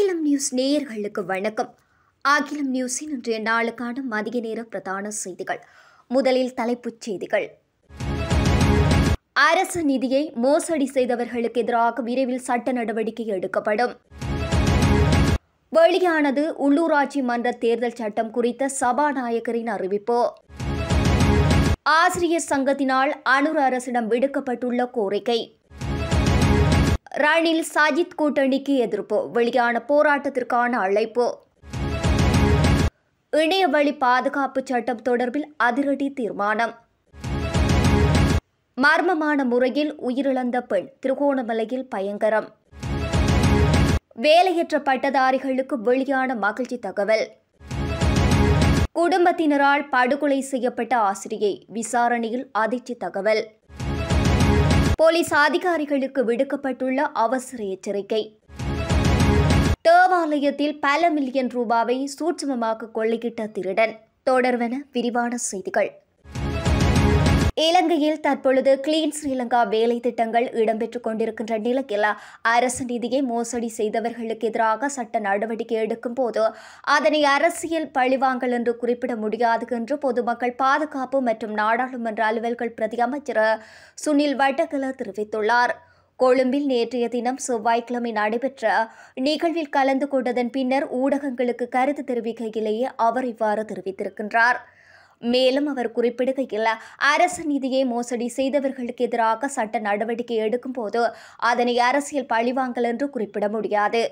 அகிலம் நியூஸ் நேயர்களுக்கு வணக்கம். அகிலம் நியூஸின் இன்றைய நாளுக்கான மதிய நேர பிரதான செய்திகள். முதலில் தலைப்புச் செய்திகள். அரசு நிதியை மோசடி செய்தவர்களுக்கு எதிராக விரைவில் சட்ட நடவடிக்கை எடுக்கப்படும். வெளியானது உள்ளூராட்சி மன்ற தேர்தல் சட்டம் குறித்த சபாநாயகரின் அறிவிப்பு. ஆசிரியர் சங்கத்தினால் அனுர் அரசிடம் விடுக்கப்பட்டுள்ள கோரிக்கை. ரணில் சஜித் கூட்டணிக்கு எதிர்ப்பு, வெளியான போராட்டத்திற்கான அழைப்பு. இணையவழி பாதுகாப்பு சட்டம் தொடர்பில் அதிரடி தீர்மானம். மர்மமான முறையில் உயிரிழந்த பெண், திருகோணமலையில் பயங்கரம். வேலையற்ற பட்டதாரிகளுக்கு வெளியான மகிழ்ச்சி தகவல். குடும்பத்தினரால் படுகொலை செய்யப்பட்ட ஆசிரியை, விசாரணையில் அதிர்ச்சி தகவல். போலீஸ் அதிகாரிகளுக்கு விடுக்கப்பட்டுள்ள அவசர எச்சரிக்கை. தேவாலயத்தில் பல மில்லியன் ரூபாவை சூட்சுமமாக கொள்ளையிட்ட திருடன். தொடர்வென விரிவான செய்திகள். இலங்கையில் தற்பொழுது கிளீன் ஸ்ரீலங்கா வேலை திட்டங்கள் இடம்பெற்றுக் கொண்டிருக்கின்ற நிலையில் அரசு நிதியை மோசடி செய்தவர்களுக்கு எதிராக சட்ட நடவடிக்கை எடுக்கும் போது அதனை அரசியல் பழிவாங்கல் என்று குறிப்பிட முடியாது என்று பொதுமக்கள் பாதுகாப்பு மற்றும் நாடாளுமன்ற அலுவல்கள் பிரதி அமைச்சர் சுனில் வட்டகல தெரிவித்துள்ளார். கொழும்பில் நேற்றைய தினம் செவ்வாய்க்கிழமை நடைபெற்ற நிகழ்வில் கலந்து கொண்டதன் பின்னர் ஊடகங்களுக்கு கருத்து தெரிவிக்கையிலேயே அவர் இவ்வாறு தெரிவித்திருக்கின்றார். மேலும் அவர் குறிப்பிடுகையில் அரசு நிதியை மோசடி செய்தவர்களுக்கு எதிராக சட்ட நடவடிக்கை எடுக்கும் போது அதனை அரசியல் பழிவாங்கல் என்று குறிப்பிட முடியாது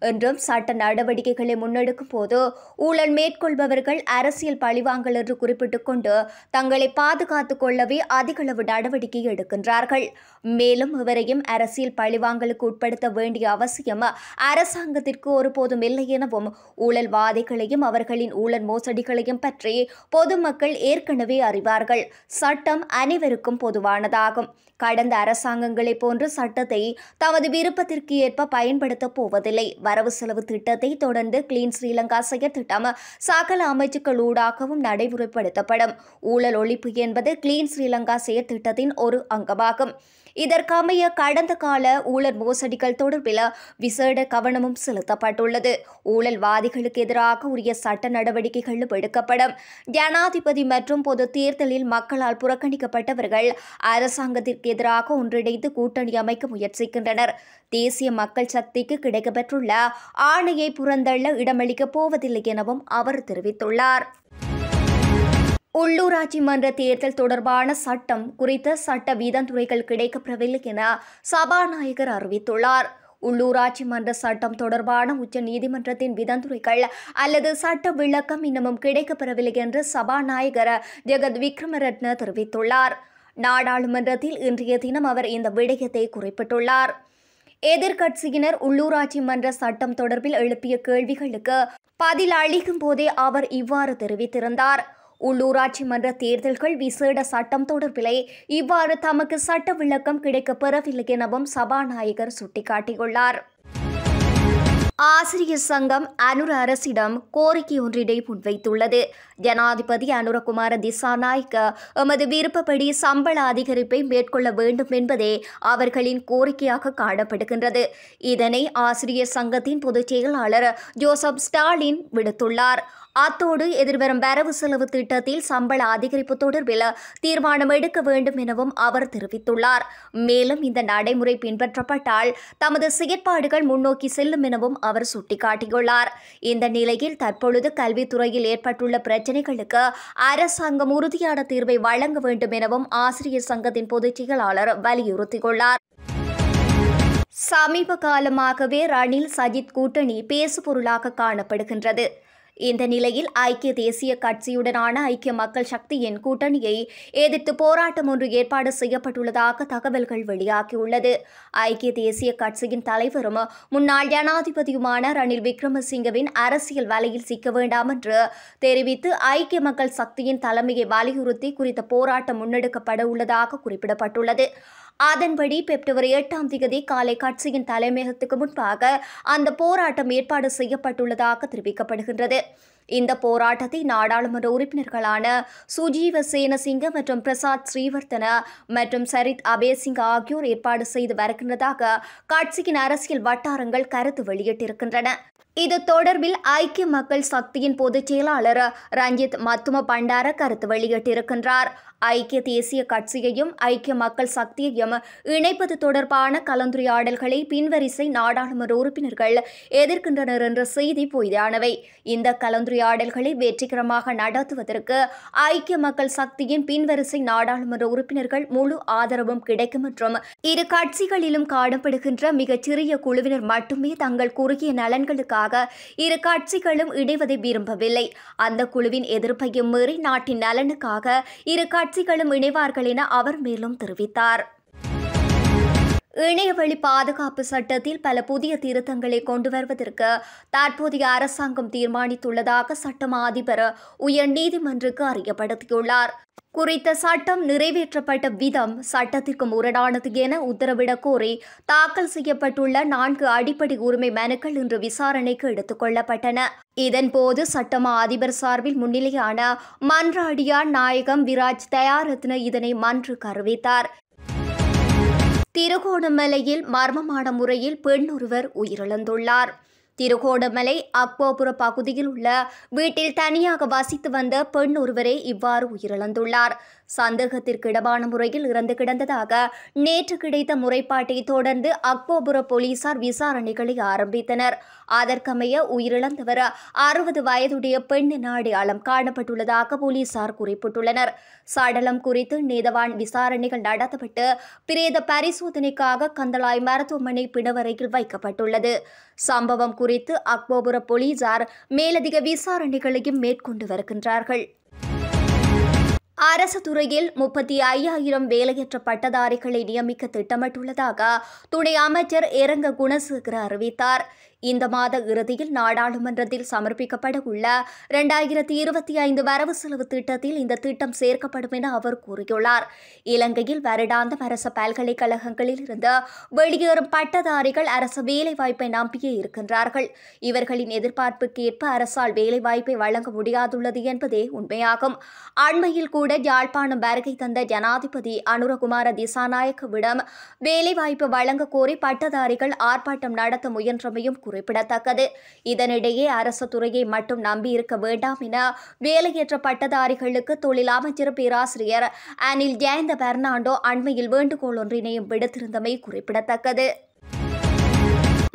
என்றும், சட்ட நடவடிக்கைகளை முன்னெடுக்கும் போது ஊழல் மேற்கொள்பவர்கள் அரசியல் பழிவாங்கல் என்று குறிப்பிட்டுக் கொண்டு தங்களை பாதுகாத்துக் கொள்ளவே அதிகளவு நடவடிக்கை எடுக்கின்றார்கள். மேலும் இவரையும் அரசியல் பழிவாங்கலுக்கு உட்படுத்த வேண்டிய அவசியம் அரசாங்கத்திற்கு ஒருபோதும் இல்லை எனவும், ஊழல்வாதிகளையும் அவர்களின் ஊழல் மோசடிகளையும் பற்றி பொதுமக்கள் ஏற்கனவே அறிவார்கள். சட்டம் அனைவருக்கும் பொதுவானதாகும். கடந்த அரசாங்கங்களைப் போன்று சட்டத்தை தமது விருப்பத்திற்கு ஏற்ப பயன்படுத்தப் போவதில்லை. வரவு செலவு திட்டத்தை தொடர்ந்து கிளீன் ஸ்ரீலங்கா செயற்திட்டம் சகல அமைச்சுக்களூடாகவும் நடைமுறைப்படுத்தப்படும். ஊழல் ஒழிப்பு என்பது கிளீன் ஸ்ரீலங்கா செயற்திட்டத்தின் ஒரு அங்கமாகும். இதற்கமைய கடந்த கால ஊழல் மோசடிகள் தொடர்பில் விசேட கவனமும் செலுத்தப்பட்டுள்ளது. ஊழல்வாதிகளுக்கு எதிராக உரிய சட்ட நடவடிக்கைகளும் எடுக்கப்படும். ஜனாதிபதி மற்றும் பொது தேர்தலில் மக்களால் புறக்கணிக்கப்பட்டவர்கள் அரசாங்கத்திற்கு எதிராக ஒன்றிணைந்து கூட்டணி அமைக்க முயற்சிக்கின்றனர். தேசிய மக்கள் சக்திக்கு கிடைக்கப்பெற்றுள்ள ஆணையை புறந்தள்ள இடமளிக்கப் போவதில்லை எனவும் அவர் தெரிவித்துள்ளார். உள்ளூராட்சி மன்ற தேர்தல் தொடர்பான சட்டம் குறித்த சட்ட விதந்துரைகள் கிடைக்கப்பெறவில்லை என சபாநாயகர் அறிவித்துள்ளார். உள்ளூராட்சி மன்ற சட்டம் தொடர்பான உச்ச நீதிமன்றத்தின் விதந்துரைகள் அல்லது சட்ட விளக்கம் இன்னமும் கிடைக்கப்பெறவில்லை என்று சபாநாயகர் ஜெகத் விக்ரமரட்ன தெரிவித்துள்ளார். நாடாளுமன்றத்தில் இன்றைய தினம் அவர் இந்த விடயத்தை குறிப்பிட்டுள்ளார். எதிர்க்கட்சியினர் உள்ளூராட்சி மன்ற சட்டம் தொடர்பில் எழுப்பிய கேள்விகளுக்கு பதில் அளிக்கும் போதே அவர் இவ்வாறு தெரிவித்திருந்தார். உள்ளூராட்சி மன்ற தேர்தல்கள் விசேட சட்டம் தொடர்பிலே இவ்வாறு தமக்கு சட்ட விளக்கம் கிடைக்கப் பெறவில்லை எனவும் சபாநாயகர் சுட்டிக்காட்டியுள்ளார். ஆசிரியர் சங்கம் அனுர அரசிடம் கோரிக்கை ஒன்றினை முன்வைத்துள்ளது. ஜனாதிபதி அனுரகுமார திசாநாயக்க எமது விருப்பப்படி சம்பள அதிகரிப்பை மேற்கொள்ள வேண்டும் என்பதே அவர்களின் கோரிக்கையாக காணப்படுகின்றது. இதனை ஆசிரியர் சங்கத்தின் பொதுச் செயலாளர் ஜோசப் ஸ்டாலின் விடுத்துள்ளார். அத்தோடு எதிர்வரும் வரவு செலவு திட்டத்தில் சம்பள அதிகரிப்பு தொடர்பில் தீர்மானம் எடுக்க வேண்டும் எனவும் அவர் தெரிவித்துள்ளார். மேலும் இந்த நடைமுறை பின்பற்றப்பட்டால் தமது செயற்பாடுகள் முன்னோக்கி செல்லும் எனவும் அவர் சுட்டிக்காட்டியுள்ளார். இந்த நிலையில் தற்பொழுது கல்வித்துறையில் ஏற்பட்டுள்ள பிரச்சினைகளுக்கு அரசாங்கம் உறுதியான தீர்வை வழங்க வேண்டும் எனவும் ஆசிரியர் சங்கத்தின் பொதுச் செயலாளர் வலியுறுத்தியுள்ளார். சமீப காலமாகவே ரணில் சஜித் கூட்டணி பேசுபொருளாக காணப்படுகின்றது. இந்த நிலையில் ஐக்கிய தேசிய கட்சியுடனான ஐக்கிய மக்கள் சக்தியின் கூட்டணியை எதிர்த்து போராட்டம் ஒன்று ஏற்பாடு செய்யப்பட்டுள்ளதாக தகவல்கள் வெளியாகியுள்ளது. ஐக்கிய தேசிய கட்சியின் தலைவரும் முன்னாள் ஜனாதிபதியுமான ரணில் விக்ரமசிங்கவின் அரசியல் வலையில் சிக்க வேண்டாம் என்று தெரிவித்து ஐக்கிய மக்கள் சக்தியின் தலைமையை வலியுறுத்தி குறித்த போராட்டம் முன்னெடுக்கப்பட உள்ளதாக குறிப்பிடப்பட்டுள்ளது. அதன்படி பிப்ரவரி 8 காலை கட்சியின் தலைமையகத்துக்கு முன்பாக அந்த போராட்டம் ஏற்பாடு செய்யப்பட்டுள்ளதாக தெரிவிக்கப்படுகின்றது. இந்த போராட்டத்தை நாடாளுமன்ற உறுப்பினர்களான சுஜீவ சேனசிங்க மற்றும் பிரசாத் ஸ்ரீவர்தன மற்றும் சரித் அபேசிங்க ஆகியோர் ஏற்பாடு செய்து வருகின்றதாக கட்சியின் அரசியல் வட்டாரங்கள் கருத்து வெளியிட்டிருக்கின்றன. இது தொடர்பில் ஐக்கிய மக்கள் சக்தியின் பொதுச் செயலாளர் ரஞ்சித் மத்தும பண்டார கருத்து வெளியிட்டிருக்கின்றார். ஐக்கிய தேசிய கட்சியையும் ஐக்கிய மக்கள் சக்தியையும் இணைப்பது தொடர்பான கலந்துரையாடல்களை பின்வரிசை நாடாளுமன்ற உறுப்பினர்கள் எதிர்க்கின்றனர் என்ற செய்தி பொய்யானவை. இந்த கலந்துரையாடல்களை வெற்றிகரமாக நடத்துவதற்கு ஐக்கிய மக்கள் சக்தியின் பின்வரிசை நாடாளுமன்ற உறுப்பினர்கள் முழு ஆதரவும் கிடைக்கும் என்றும் இரு கட்சிகளிலும் காணப்படுகின்ற மிகச்சிறிய குழுவினர் மட்டுமே தங்கள் குறுகிய நலன்களுக்காக இரு கட்சிகளும் இணைவதை விரும்பவில்லை. அந்த குழுவின் எதிர்ப்பையும் மீறி நாட்டின் நலனுக்காக இரு கட்சிகளும் இணைவார்கள் என அவர் மேலும் தெரிவித்தார். இணையவழி பாதுகாப்பு சட்டத்தில் பல புதிய திருத்தங்களை கொண்டு வருவதற்கு தற்போதைய அரசாங்கம் தீர்மானித்துள்ளதாக சட்டமா அதிபர் உயர்நீதிமன்றக்கு அறியப்படுத்தியுள்ளார். குறித்த சட்டம் நிறைவேற்றப்பட்ட விதம் சட்டத்திற்கு முரணானது என உத்தரவிடக் கோரி தாக்கல் செய்யப்பட்டுள்ள 4 அடிப்படை உரிமை மனுக்கள் இன்று விசாரணைக்கு எடுத்துக் கொள்ளப்பட்டன. இதன்போது சட்டமா அதிபர் சார்பில் முன்னிலையான மன்றாடியார் நாயகம் விராஜ் தயாரத்ன இதனை மன்றுக்கு அறிவித்தார். திருகோணமலையில் மர்மமான முறையில் பெண் ஒருவர் உயிரிழந்துள்ளார். திருகோணமலை அக்போபுர பகுதியில் உள்ள வீட்டில் தனியாக வசித்து வந்த பெண் ஒருவரே இவ்வாறு உயிரிழந்துள்ளார். சந்தேகத்திற்கிடமான முறையில் இறந்து கிடந்ததாக நேற்று கிடைத்த முறைப்பாட்டை தொடர்ந்து அக்போபுர போலீசார் விசாரணைகளை ஆரம்பித்தனர். அதற்கமைய உயிரிழந்தவர் 60 வயதுடைய பெண் என அடையாளம் காணப்பட்டுள்ளதாக போலீசார் குறிப்பிட்டுள்ளனர். சடலம் குறித்து நீதவான் விசாரணைகள் நடத்தப்பட்டு பிரேத பரிசோதனைக்காக கந்தளாய் மருத்துவமனை பிணவரையில் வைக்கப்பட்டுள்ளது. சம்பவம் குறித்து அக்போபுர போலீசார் மேலதிக விசாரணைகளையும் மேற்கொண்டு வருகின்றார்கள். அரசு துறையில் 35,000 வேலையற்ற பட்டதாரிகளை நியமிக்க திட்டமிட்டுள்ளதாக துணை அமைச்சர் எரங்க குணசேகர அறிவித்தார். இந்த மாத இறுதியில் நாடாளுமன்றத்தில் சமர்ப்பிக்கப்பட உள்ள 2025 வரவு செலவு திட்டத்தில் இந்த திட்டம் சேர்க்கப்படும் என அவர் கூறியுள்ளார். இலங்கையில் வருடாந்த அரச பல்கலைக்கழகங்களில் இருந்து வெளியேறும் பட்டதாரிகள் அரசு வேலைவாய்ப்பை நம்பியே இருக்கின்றார்கள். இவர்களின் எதிர்பார்ப்புக்கு ஏற்ப அரசால் வேலைவாய்ப்பை வழங்க முடியாதுள்ளது என்பதே உண்மையாகும். அண்மையில் கூட யாழ்ப்பாணம் வருகை தந்த ஜனாதிபதி அனுரகுமார திசாநாயக்கவிடம் வேலைவாய்ப்பு வழங்க கோரி பட்டதாரிகள் ஆர்ப்பாட்டம் நடத்த முயன்றமையும் குறிப்பிடத்தக்கது. இதனிடையே அரசு துறையை மட்டும் நம்பியிருக்க வேண்டாம் என வேலையற்ற பட்டதாரிகளுக்கு தொழில் அமைச்சர் பேராசிரியர் அனில் ஜெயந்த பெர்னாண்டோ அண்மையில் வேண்டுகோள் ஒன்றினையும் விடுத்திருந்தமை குறிப்பிடத்தக்கது.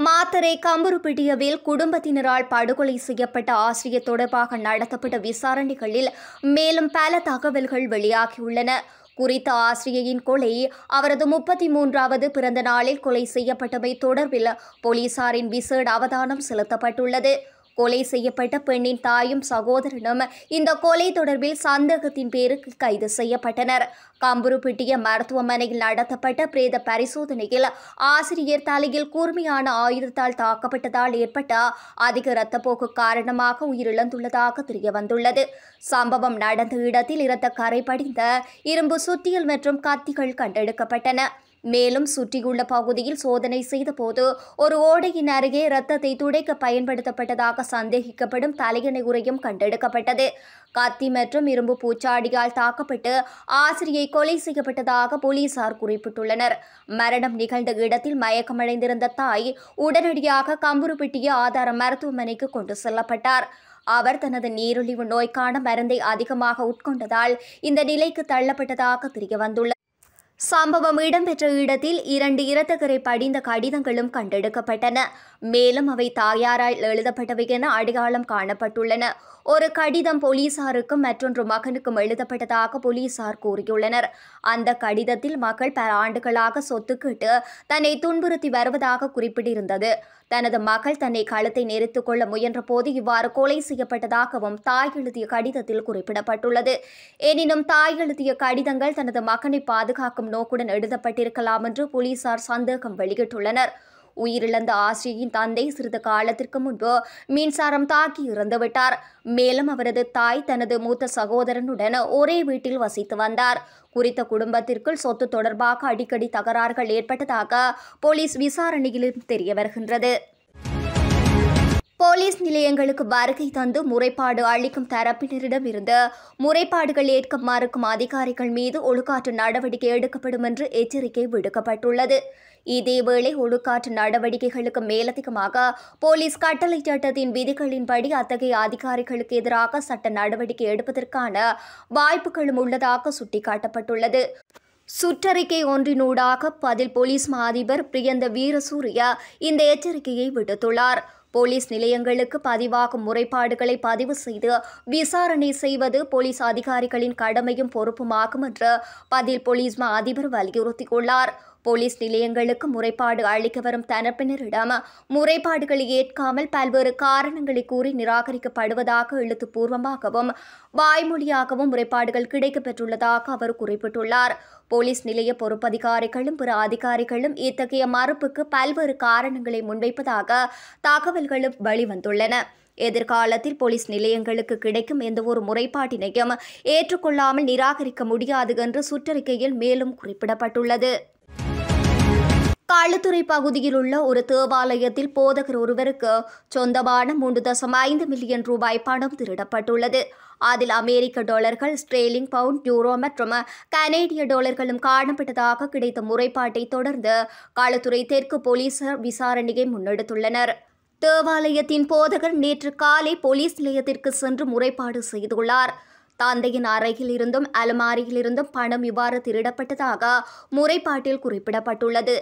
மாத்தறை கம்புருப்பிட்டியவில் குடும்பத்தினரால் படுகொலை செய்யப்பட்ட ஆசிரியர் தொடர்பாக நடத்தப்பட்ட விசாரணைகளில் மேலும் பல தகவல்கள் வெளியாகியுள்ளன. குறித்த ஆசிரியையின் கொலை அவரது 33வது பிறந்த நாளில் கொலை செய்யப்பட்டமை தொடர்பில் போலீசாரின் விசேட அவதானம் செலுத்தப்பட்டுள்ளது. கொலை செய்யப்பட்ட பெண்ணின் தாயும் சகோதரனும் இந்த கொலை தொடர்பில் சந்தேகத்தின் பேருக்கு கைது செய்யப்பட்டனர். கம்புருப்பிட்டிய மருத்துவமனையில் நடத்தப்பட்ட பிரேத பரிசோதனையில் ஆசிரியர் தலையில் கூர்மையான ஆயுதத்தால் தாக்கப்பட்டதால் ஏற்பட்ட அதிக இரத்தப்போக்கு காரணமாக உயிரிழந்துள்ளதாக தெரியவந்துள்ளது. சம்பவம் நடந்த இடத்தில் இரத்த கரை படிந்த இரும்பு சுத்தியல் மற்றும் கத்திகள் கண்டெடுக்கப்பட்டன. மேலும் சுற்றியுள்ள பகுதியில் சோதனை செய்தபோது ஒரு ஓடையின் அருகே இரத்தத்தை துடைக்க பயன்படுத்தப்பட்டதாக சந்தேகிக்கப்படும் தலையணை உரையும் கண்டெடுக்கப்பட்டது. கத்தி மற்றும் இரும்பு பூச்சாடியால் தாக்கப்பட்டு ஆசிரியை கொலை செய்யப்பட்டதாக போலீசார் குறிப்பிட்டுள்ளனர். மரணம் நிகழ்ந்த இடத்தில் மயக்கமடைந்திருந்த தாய் உடனடியாக கம்புருப்பிட்டிய ஆதார மருத்துவமனைக்கு கொண்டு செல்லப்பட்டார். அவர் தனது நீரிழிவு நோய்க்கான மருந்தை அதிகமாக உட்கொண்டதால் இந்த நிலைக்கு தள்ளப்பட்டதாக தெரியவந்துள்ளது. சம்பவம் இடம்பெற்ற இடத்தில் 2 இரத்தக்கரை படிந்த கடிதங்களும் கண்டெடுக்கப்பட்டன. மேலும் அவை தாயாரால் எழுதப்பட்டவை என அடையாளம் காணப்பட்டுள்ளன. ஒரு கடிதம் போலீசாருக்கும் மற்றொன்று மகனுக்கும் எழுதப்பட்டதாக போலீசார் கூறியுள்ளனர். அந்த கடிதத்தில் மகள் பல ஆண்டுகளாக சொத்து கேட்டு தன்னை துன்புறுத்தி வருவதாக குறிப்பிட்டிருந்தது. தனது மகள் தன்னை கழுத்தை நெரித்துக் கொள்ள முயன்ற போது இவ்வாறு கொலை செய்யப்பட்டதாகவும் தாய் எழுதிய கடிதத்தில் குறிப்பிடப்பட்டுள்ளது. எனினும் தாய் எழுதிய கடிதங்கள் தனது மகனை பாதுகாக்கும் நோக்குடன் எழுதப்பட்டிருக்கலாம் என்று போலீசார் சந்தேகம் வெளியிட்டுள்ளனர். உயிரிழந்த ஆசிரியின் தந்தை சிறிது காலத்திற்கு முன்பு மின்சாரம் தாக்கி இறந்துவிட்டார். மேலும் அவரது தாய் தனது மூத்த சகோதரனுடன் ஒரே வீட்டில் வசித்து வந்தார். குறித்த குடும்பத்திற்குள் சொத்து தொடர்பாக அடிக்கடி தகராறுகள் ஏற்பட்டதாக போலீஸ் விசாரணையிலும் தெரிய வருகின்றது. போலீஸ் நிலையங்களுக்கு வருகை தந்து முறைப்பாடு அளிக்கும் தரப்பினரிடமிருந்து முறைப்பாடுகள் ஏற்க மறுக்கும் அதிகாரிகள் மீது ஒழுக்காற்று நடவடிக்கை எடுக்கப்படும் என்று எச்சரிக்கை விடுக்கப்பட்டுள்ளது. இதேவேளை ஒழுக்காற்று நடவடிக்கைகளுக்கு மேலதிகமாக போலீஸ் கட்டளை சட்டத்தின் விதிகளின்படி அத்தகைய அதிகாரிகளுக்கு எதிராக சட்ட நடவடிக்கை எடுப்பதற்கான வாய்ப்புகளும் உள்ளதாக சுட்டிக்காட்டப்பட்டுள்ளது. சுற்றறிக்கை ஒன்றினூடாக பதில் போலீஸ் மா அதிபர் பிரியந்த வீரசூரிய இந்த எச்சரிக்கையை விடுத்துள்ளார். போலீஸ் நிலையங்களுக்கு பதிவாகும் முறைப்பாடுகளை பதிவு செய்து விசாரணை செய்வது போலீஸ் அதிகாரிகளின் கடமையும் பொறுப்புமாகும் என்று பதில் போலீஸ் மா அதிபர் வலியுறுத்தியுள்ளார். போலீஸ் நிலையங்களுக்கு முறைப்பாடு அளிக்க வரும் தரப்பினரிடம் முறைப்பாடுகளை ஏற்காமல் பல்வேறு காரணங்களை கூறி நிராகரிக்கப்படுவதாக எழுத்துப்பூர்வமாகவும் வாய்மொழியாகவும் முறைப்பாடுகள் கிடைக்கப்பெற்றுள்ளதாக அவர் குறிப்பிட்டுள்ளார். போலீஸ் நிலைய பொறுப்பதிகாரிகளும் பிற அதிகாரிகளும் இத்தகைய மறுப்புக்கு பல்வேறு காரணங்களை முன்வைப்பதாக தகவல்களும் வெளிவந்துள்ளன. எதிர்காலத்தில் போலீஸ் நிலையங்களுக்கு கிடைக்கும் எந்தவொரு முறைப்பாட்டினையும் ஏற்றுக்கொள்ளாமல் நிராகரிக்க முடியாது என்று சுற்றறிக்கையில் மேலும் குறிப்பிடப்பட்டுள்ளது. களுத்துறை பகுதியில் உள்ள ஒரு தேவாலயத்தில் போதகர் ஒருவருக்கு சொந்தமான 3.5 மில்லியன் ரூபாய் பணம் திருடப்பட்டுள்ளது. அதில் அமெரிக்க டாலர்கள், ஸ்ட்ரேலிங் பவுண்ட், யூரோ மற்றும் கனேடிய டாலர்களும் காணப்பட்டதாக கிடைத்த முறைப்பாட்டை தொடர்ந்து களுத்துறை தெற்கு போலீசார் விசாரணையை முன்னெடுத்துள்ளனர். தேவாலயத்தின் போதகர் நேற்று காலை போலீஸ் நிலையத்திற்கு சென்று முறைப்பாடு செய்துள்ளார். தந்தையின் அறையில் இருந்தும் அலமாரியில் இருந்தும் பணம் இவ்வாறு திருடப்பட்டதாக முறைப்பாட்டில் குறிப்பிடப்பட்டுள்ளது.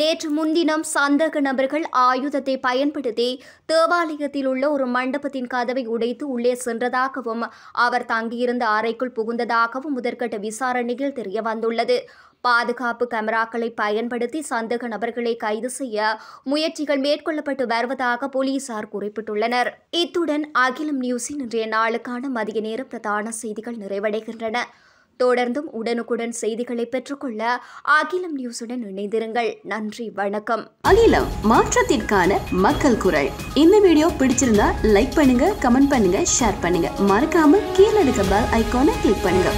நேற்று முன்தினம் சந்தேக நபர்கள் ஆயுதத்தை பயன்படுத்தி தேவாலயத்தில் உள்ள ஒரு மண்டபத்தின் கதவை உடைத்து உள்ளே சென்றதாகவும் அவர் தங்கியிருந்த அறைக்குள் புகுந்ததாகவும் முதற்கட்ட விசாரணையில் தெரியவந்துள்ளது. பாதுகாப்பு கேமராக்களை பயன்படுத்தி சந்தேக நபர்களை கைது செய்ய முயற்சிகள் மேற்கொள்ளப்பட்டு வருவதாக போலீசார் குறிப்பிட்டுள்ளனர். இத்துடன் அகிலம் நியூஸின் இன்றைய நாளுக்கான மதிய நேர பிரதான செய்திகள் நிறைவடைகின்றன. தொடர்ந்தும் உடனுக்குடன் செய்திகளை பெற்றுக்கொள்ள அகிலம் நியூஸுடன் இணைந்திருங்கள். நன்றி, வணக்கம். அகிலம், மாற்றத்திற்கான மக்கள் குரல். இந்த வீடியோ பிடிச்சிருந்தா லைக் பண்ணுங்க, கமெண்ட் பண்ணுங்க, ஷேர் பண்ணுங்க. மறக்காம கீழே இருக்க பெல் ஐகானை கிளிக் பண்ணுங்க.